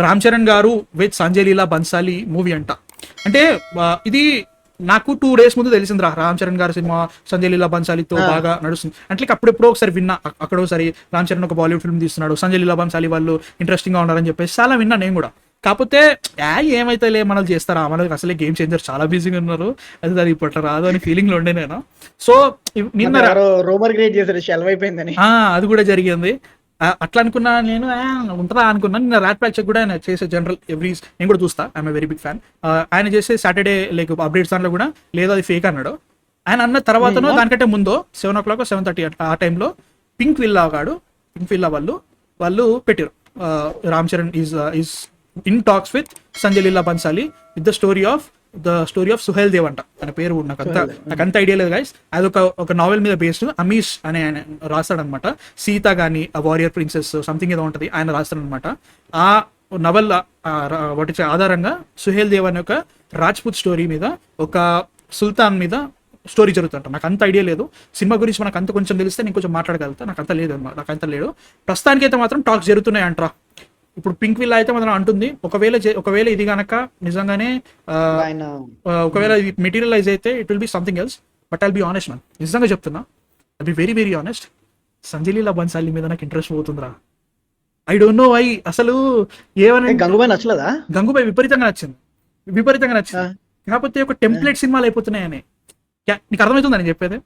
రామ్ చరణ్ గారు with Sanjay Leela Bhansali movie అంట. అంటే ఇది నాకు 2 days ముందు తెలిసిందిరా, రామ్ చరణ్ గారి సినిమా సంజయ్ లీలా బన్సాలితో బాగా నడుస్తుంది అంటే. అప్పుడెప్పుడో ఒకసారి విన్నా, అక్కడ ఒకసారి రామ్ చరణ్ ఒక బాలీవుడ్ ఫిల్మ్ తీస్తున్నాడు, సంజయ్ లీలా బన్సాలి వాళ్ళు ఇంట్రెస్టింగ్ గా ఉన్నారని చెప్పేసి చాలా విన్నా నేను కూడా. కాకపోతే ఏమైతే లే మనల్ని చేస్తారా, మనకి అసలే గేమ్ చేంజర్ చాలా బిజీగా ఉన్నారు, అది ఇప్పట్లో రాదు అని ఫీలింగ్ లో ఉండే నేను. సో నిన్న రూమర్ క్రియేట్ చేశారు షెల్వ్ అయిపోయిందని. అది కూడా జరిగింది. అట్లా అనుకున్నా నేను, ఉంటుందా అనుకున్నా. నిన్న ర్యాట్ ప్యాక్ చెక్ కూడా ఆయన చేసే జనరల్ నేను కూడా చూస్తా, ఐఎమ్ వెరీ బిగ్ ఫ్యాన్. ఆయన చేసే సాటర్డే లైక్ అప్డేట్స్ దాంట్లో కూడా లేదు అది ఫేక్ అన్నాడు. ఆయన అన్న తర్వాతనో దానికంటే ముందో 7 o'clock 7:30 ఆ టైంలో పింక్ విల్లా వాళ్ళు పెట్టారు, Ram Charan is in talks with Sanjay Leela Bhansali with the story of Suheldev అంట. ఆయన పేరు నాకంత ఐడియా లేదు గైస్. అది ఒక నావెల్ మీద బేస్డ్. అమీష్ అనే ఆయన రాస్తాడనమాట. సీత గానీ ఆ వారియర్ ప్రిన్సెస్ సంథింగ్ ఏదో ఉంటది, ఆయన రాస్తాడనమాట. ఆ నవల్ వాటి ఆధారంగా సుహేల్ దేవ్ అనే ఒక రాజ్పుత్ స్టోరీ మీద, ఒక సుల్తాన్ మీద స్టోరీ జరుగుతుంట. నాకు అంత ఐడియా లేదు సినిమా గురించి, మనకు అంత కొంచెం తెలిస్తే నేను కొంచెం మాట్లాడగలుగుతా. నాకు అంత లేదు. ప్రస్తుతానికైతే మాత్రం టాక్స్ జరుగుతున్నాయి అంటారా. ఇప్పుడు పింక్ విల్లా అయితే మాత్రం అంటుంది, ఒకవేళ ఇది గనక నిజంగానే ఒకవేళ ఇది మెటీరియలైజ్ అయితే it will be something else. But I'll be honest man, నిజంగా చెప్తున్నా, I be very very honest. Sanjay Leela Bhansali మీద నాకు ఇంట్రెస్ట్ పోతుందిరా. I don't know why. అసలు ఏమని గంగూబాయ్ నచ్చలేదా? గంగూబాయ్ విపరీతంగా నచ్చింది. కాకపోతే ఒక టెంప్లెట్ సినిమాలు అయిపోతున్నాయని. నీకు అర్థమవుతుంది అని చెప్పేది.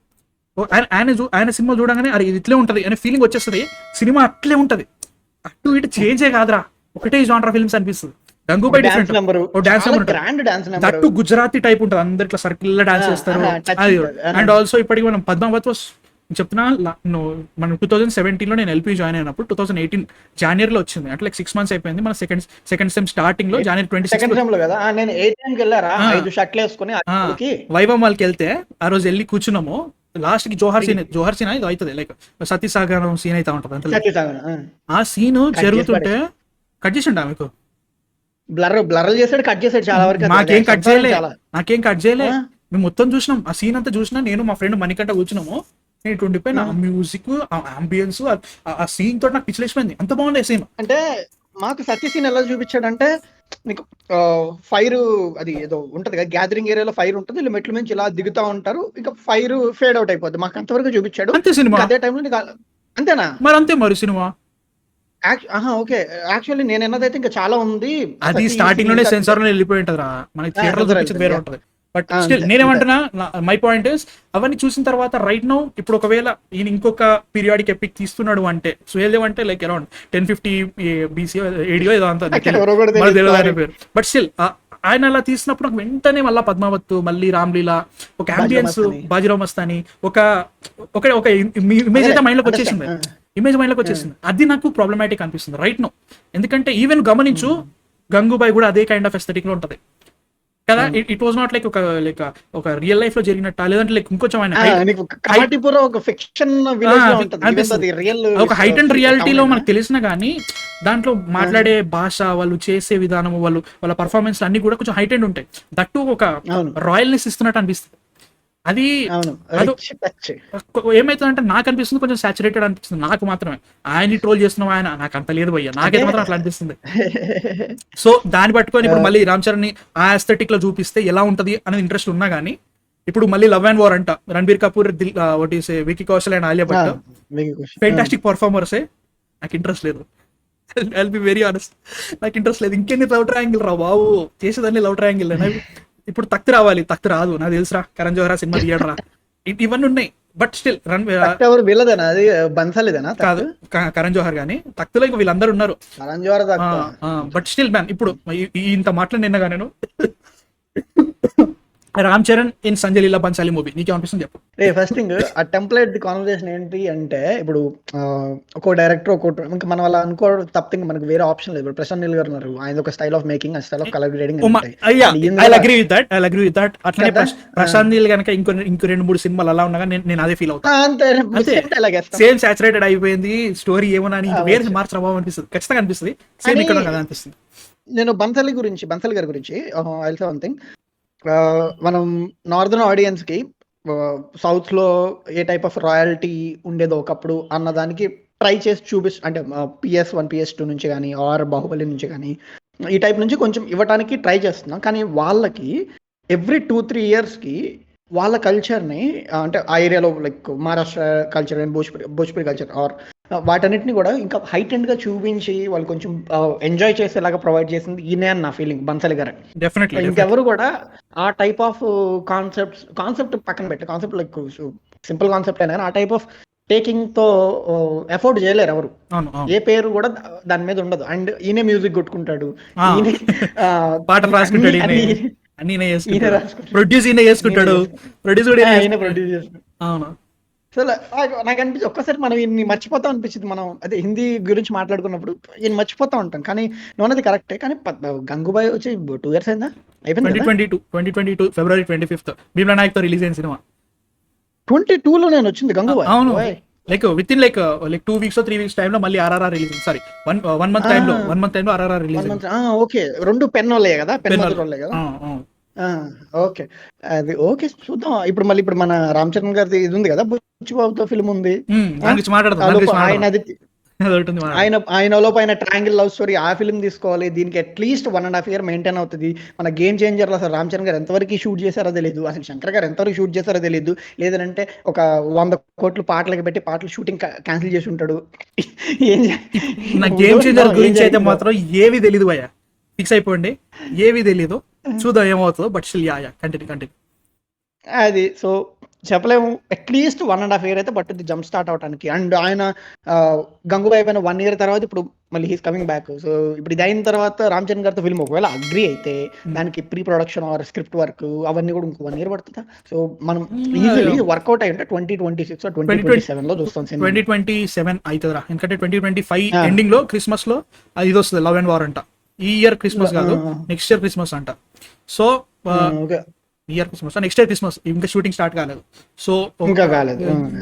ఆయన సినిమా చూడగానే అరే ఇది ఇట్లే ఉంటది అనే ఫీలింగ్ వచ్చేస్తుంది. సినిమా అట్లే ఉంటది, అటు ఇటు చేంజే కాదురా, ఒకటే జానర్ ఫిల్మ్స్ అనిపిస్తుంది. Gangubai different, that Gujarati type ఉంటుంది, అందరు ఇట్లా సర్కిల్ లో డాన్స్ చేస్తారు. అండ్ ఆల్సో ఇప్పటికి మనం పద్మావత్ చెప్తున్నా, మనం 2017 నేను ఎల్పీ జాయిన్ అయినప్పుడు 2018 జనవరిలో వచ్చింది. అంటే లైక్ 6 months అయిపోయింది. మన సెకండ్ సెమ్ స్టార్టింగ్ లో జనవరి 26 వైభవ్ మాల్కి వెళ్తే ఆ రోజు వెళ్ళి కూర్చున్నాము. లాస్ట్ కి జోహర్ సీన్ ఇది అవుతుంది, లైక్ సతీసాగరం సీన్ అయితే ఉంటది అంటే. ఆ సీన్ జరుగుతుంటే కట్ చేసిండా మీకు? బ్లర్ చేసాడు, కట్ చేసాడు చాలా వరకు. నాకేం కట్ చేయలే, మేము మొత్తం చూసినాం. ఆ సీన్ అంతా చూసినా, నేను మా ఫ్రెండ్ మణికంట కూర్చున్నాము. నేను ఇటు ఉండిపోయి ఆ మ్యూజిక్, ఆ అంబియన్స్, ఆ సీన్ తోటి నాకు పిచ్చిలేసిపోయింది. అంత బాగుంది సీన్. అంటే మాకు సత్య సీన్ ఎలా చూపించాడంటే, నీకు ఫైర్ అది ఏదో ఉంటది కదా, గ్యాదరింగ్ ఏరియాలో ఫైర్ ఉంటుంది, వీళ్ళు మెట్ల నుంచి ఇలా దిగుతా ఉంటారు, ఇక ఫైర్ ఫేడ్ అవుట్ అయిపోద్ది. మాకు అంతవరకు చూపించాడు. అంతే సినిమా. అదే టైంలో అంతేనా? మరి సినిమా ఓకే. యాక్చువల్లీ నేను అన్నదైతే ఇంకా చాలా ఉంది. అది స్టార్టింగ్ లోనే సెన్సార్ లో వెళ్ళిపోయి ఉంటది రా, మనకి థియేటర్ చూపించేది వేరే ఉంటది. బట్ స్టిల్ నేనేమంటున్నా, మై పాయింట్ ఇస్, అవన్నీ చూసిన తర్వాత రైట్ నౌ ఇప్పుడు ఒకవేళ ఈయన ఇంకొక పీరియాడిక్ ఎపిక్ తీస్తున్నాడు అంటే, సుహేల్ దేవ్ అంటే లైక్ అరౌండ్ 1050 BC ఏడియో ఏదో అంతా పేరు. బట్ స్టిల్ ఆయన అలా తీసినప్పుడు నాకు వెంటనే మళ్ళీ పద్మావత్, మళ్ళీ రామ్లీలా, ఒక అంబియన్స్, బాజీరావ్ మస్తాని, ఒక ఇమేజ్ అయితే మైండ్ లోకి వచ్చేసింది. అది నాకు ప్రాబ్లమాటిక్ అనిపిస్తుంది రైట్ నౌ. ఎందుకంటే ఈవెన్ గమనించు, గంగూబాయ్ కూడా అదే కైండ్ ఆఫ్ ఎస్థెటిక్ లో ఉంటది కదా. ఇట్ వాజ్ నాట్ లైక్ ఒక రియల్ లైఫ్ లో జరిగినట్టు, లేదంటే లైక్ ఇంకొంచెం ఒక హైట్ అండ్ రియాలిటీలో మనకు తెలిసిన కానీ, దాంట్లో మాట్లాడే భాష, వాళ్ళు చేసే విధానం, వాళ్ళ పర్ఫార్మెన్స్ అన్ని కూడా కొంచెం హైట్ అండ్ ఉంటాయి. దట్టు ఒక రాయల్నెస్ ఇస్తున్నట్టు అనిపిస్తుంది. అది ఏమైతుందంటే నాకు అనిపిస్తుంది కొంచెం సాచురేటెడ్ అనిపిస్తుంది నాకు మాత్రమే. ఆయన్ని ట్రోల్ చేస్తున్నాం, ఆయన నాకు అంత లేదు భయ్య, నాకైతే మాత్రం అట్లా అనిపిస్తుంది. సో దాన్ని పట్టుకొని ఇప్పుడు మళ్ళీ రామ్ చరణ్ ని ఆ ఎస్థెటిక్ లో చూపిస్తే ఎలా ఉంటది అనేది ఇంట్రెస్ట్ ఉన్నా గానీ, ఇప్పుడు మళ్ళీ లవ్ అండ్ వార్ అంట, రణబీర్ కపూర్, వికీ కౌశల్ అండ్ ఆలియా భట్ ఫెంటాస్టిక్ పర్ఫార్మర్సే. నాకు ఇంట్రెస్ట్ లేదు, ఐల్ బి వెరీ ఆనెస్ట్, నాకు ఇంట్రెస్ట్ లేదు. ఇంకెన్ని లవ్ ట్రయాంగిల్ రా బాబు, చేసేదాన్ని లవ్ ట్రయాంగిల్. ఇప్పుడు తక్తి రావాలి, తక్తి రాదు నాకు తెలుసురా, కరణ్ జోహర్ సినిమా తీయడరా, ఇవన్నీ ఉన్నాయి. బట్ స్టిల్ కాదు కరణ్ జోహర్ గానీ, తక్తిలో ఇంకా వీళ్ళందరూ ఉన్నారు. బట్ స్టిల్ మ్యాన్, ఇప్పుడు ఇంత మాట్లాడినా నేను రామ్ చరణ్ ఇన్ సంజయ్ లీలా బన్సాలి మూవీ నీకేమనిపిస్తుంది చెప్పు. ఫస్ట్ థింగ్, ఆ టెంప్లెట్ కాన్వర్సేషన్ ఏంటి అంటే, ఇప్పుడు ఒక డైరెక్టర్ ఒక్కొక్క, ఇంకా మనం అలా అనుకోవడం తప్ప మనకి వేరే ఆప్షన్ లేదు. ఇప్పుడు ప్రశాంత్ నీల్ గారు ఉన్నారు, ఆయన ఒక style of making, style of colour grading. Agree with that. అట్లనే ప్రశాంత్ నీల్ కనుక ఇంకో 2-3 సినిమాలు అలా ఉండగా నేను అదే ఫీల్ అవుతాను. సేమ్ సాచురేటెడ్ అయిపోయింది స్టోరీ, ఏమన్నా వేరే మార్క్స్ ప్రభావం అనిపిస్తుంది, ఖచ్చితంగా అనిపిస్తుంది. సేమ్ ఇక్కడ కదా అనిపిస్తుంది. నేను బన్సాలి గారి గురించి ఐ సే వన్ థింగ్. మనం నార్దర్న్ ఆడియన్స్ కి సౌత్ లో ఏ టైప్ ఆఫ్ రాయల్టీ ఉండేదో ఒకప్పుడు అన్న దానికి ట్రై చేసి అంటే PS1 PS2 నుంచి కానీ ఆర్ బాహుబలి నుంచి కానీ ఈ టైప్ నుంచి కొంచెం ఇవ్వడానికి ట్రై చేస్తున్నాం. కానీ వాళ్ళకి ఎవ్రీ 2-3 ఇయర్స్కి వాళ్ళ కల్చర్ని అంటే ఆ ఏరియాలో like Maharashtra culture and Bhojpuri culture or వాటన్నిటిని కూడా ఇంకా హైటెండ్గా చూపించి వాళ్ళు కొంచెం ఎంజాయ్ చేసేలాగా ప్రొవైడ్ చేసింది ఈయనే అని నా ఫీలింగ్, బన్సాలి గారు. డెఫినెట్లీ ఇంకెవరు కూడా ఆ టైప్ ఆఫ్ కాన్సెప్ట్ పక్కన పెట్టి, కాన్సెప్ట్ లైక్ సింపుల్ కాన్సెప్ట్ అయినా కానీ ఆ టైప్ ఆఫ్ టేకింగ్ తో ఎఫోర్డ్ చేయలేరు ఎవరు. ఏ పేరు కూడా దాని మీద ఉండదు. అండ్ ఈయనే మ్యూజిక్ కొట్టుకుంటాడు, ఈయనే పాటలు రాసుకుంటాడు, ప్రొడ్యూస్ ఈయన చేసుకుంటాడు, ప్రొడ్యూస్ కూడా ఈయన ప్రొడ్యూస్ చేస్తాడు. అవును. సో నాకు అనిపించి ఒక్కసారి మనం ఈయన్ని మర్చిపోతాం అనిపించింది. మనం అదే హిందీ గురించి మాట్లాడుకున్నప్పుడు ఈయన మర్చిపోతా ఉంటాం. కానీ నువ్వు కరెక్టే. కానీ గంగూబాయ్ వచ్చి 2 years అయిందా? అయిపోయింది 2022 February 25th భీమ్లా నాయక్ తో రిలీజ్ అయిన సినిమా. 22 లో నేను వచ్చింది గంగూబాయ్. అవును, like with in like 2 weeks 3 weeks time లో మళ్ళీ RRR release. Sorry 1 month time లో RRR రిలీజ్. ఓకే, 2 పెన్ వాళ్ళే కదా, పెన్ వాళ్ళే కదా. ఓకే, అది ఓకే, చూద్దాం. ఇప్పుడు మన రామ్ చరణ్ గారిది ఇది ఉంది కదా, బుచ్చిబాబుతో ఫిల్మ్ ఉంది, ఆయన లోపు ఆయన ట్రయాంగిల్ లవ్ స్టోరీ ఆ ఫిల్మ్ తీసుకోవాలి. దీనికి అట్లీస్ట్ 1.5 year మెయింటైన్ అవుతుంది. మన గేమ్ చేంజర్ లో అసలు రామ్ చరణ్ గారు ఎంతవరకు షూట్ చేశారో తెలియదు, అసలు శంకర్ గారు ఎంతవరకు షూట్ చేశారో తెలియదు. లేదంటే ఒక 100 కోట్లు పాటలకి పెట్టి పాటలు షూటింగ్ క్యాన్సిల్ చేసి ఉంటాడు. గేమ్ చేంజర్ గురించి అయితే మాత్రం ఏవి తెలీదు భయ్యా, ఫిక్స్ అయిపోండి, ఏవి తెలీదు, చూద్దాం ఏమవుతుందో. బట్ స్టిల్ కంటిన్యూ అది. సో చెప్పలేము, అట్లీస్ట్ 1.5 year అయితే పట్టుద్ది జంప్ స్టార్ట్ అవడానికి. అండ్ ఆయన గంగూబాయ్ అయిపోయిన 1 year తర్వాత ఇప్పుడు మళ్ళీ హీస్ కమింగ్ బ్యాక్. సో ఇప్పుడు ఇది అయిన తర్వాత రామ్ చరణ్ గారితో ఫిల్మ్ ఒకవేళ అగ్రీ అయితే దానికి pre production or script work అవన్నీ కూడా ఇంకో 1 year పడుతుందా? సో మనం ఈజీలీ వర్కౌట్ అయి ఉంటే 2026 or 2027 లో చూస్తాం. 2027 అవుతుందా? ఎందుకంటే 2025 ఎండింగ్ లో క్రిస్మస్ లో ఇది వస్తుంది, లవ్ అండ్ వార్ అంట. ఈ ఇయర్ క్రిస్మస్ కాదు, నెక్స్ట్ ఇయర్ క్రిస్మస్ అంట. So year Christmas, next year Christmas, ఇంకా షూటింగ్ స్టార్ట్ కాలేదు. సో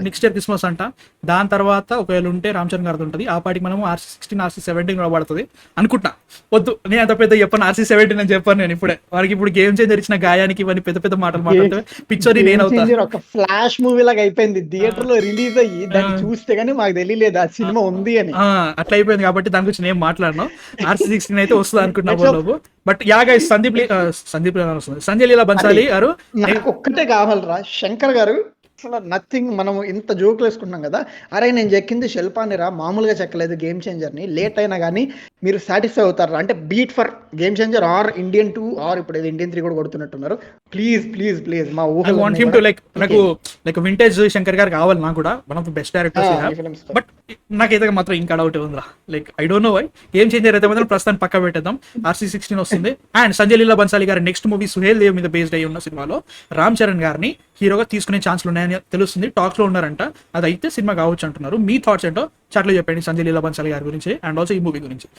నెక్స్ట్ ఇయర్ క్రిస్మస్ అంట. దాని తర్వాత ఒకవేళ ఉంటే రామ్ చరణ్ గారితో ఉంటుంది. ఆ పాటికి మనం RC16 RC17 కూడా పడుతుంది అనుకుంటా. వద్దు, నేను అంత పెద్ద చెప్పాను, RC17 అని చెప్పాను నేను ఇప్పుడే. వారికి ఇప్పుడు గేమ్ చేంజర్ ఇచ్చిన గాయానికి ఇవన్నీ పెద్ద పెద్ద మాటలు మాట్లాడితే పిక్చర్ నేను అవుతా. ఒక ఫ్లాష్ మూవీ లాగా అయిపోయింది, థియేటర్ లో రిలీజ్ అయ్యి దాన్ని చూస్తే గానీ మాకు తెలియలేదు ఆ సినిమా ఉంది అని. అట్లా అయిపోయింది కాబట్టి దాని గురించి నేను మాట్లాడను. RC16 అయితే వస్తుంది అనుకుంటున్నా. బట్ గైస్, సంజయ్ లీలా బన్సాలి గారు నాకు ఒక్కటే కావాలరా, శంకర్ గారు అసలు నథింగ్. మనం ఇంత జోకులు వేసుకుంటున్నాం కదా, అరే నేను చెక్కింది శిల్పానిరా, మామూలుగా చెక్కలేదు గేమ్ చేంజర్ ని, లేట్ అయినా కానీ మీరు సాటిస్ఫై అవుతారా అంటే beat for game changer or Indian 2 or ఇప్పుడు ఇండియన్ 3 కూడా కొడుతున్నట్టున్నారు. ప్లీజ్ ప్లీజ్ ప్లీజ్ మా ఊహ నాకు వింటేజ్ శంకర్ గారు కావాలి. నాకు కూడా one of the best directors. But నాకైతే మాత్రం ఇంకా డౌట్ ఉందిరా, like I don't know why. Game changer అయితే మాత్రం ప్రస్తుతానికి పక్క పెట్టేద్దాం. RC16 వస్తుంది. అండ్ సంజయ్ లీలా బన్సాలి గారి నెక్స్ట్ మూవీ సుహేల్ దేవ్ మీద బేస్డ్ అయి ఉన్న సినిమాలో రామ్ చరణ్ గారిని హీరోగా తీసుకునే ఛాన్స్లు ఉన్నాయని తెలుస్తుంది, టాక్స్ లో ఉన్నారంట. అదైతే సినిమా కావచ్చు అంటున్నారు. మీ థాట్స్ ఏంటో చాట్లో చెప్పండి సంజయ్ లీలా బన్సాలి గారి గురించి అండ్ ఆల్సో ఈ మూవీ గురించి.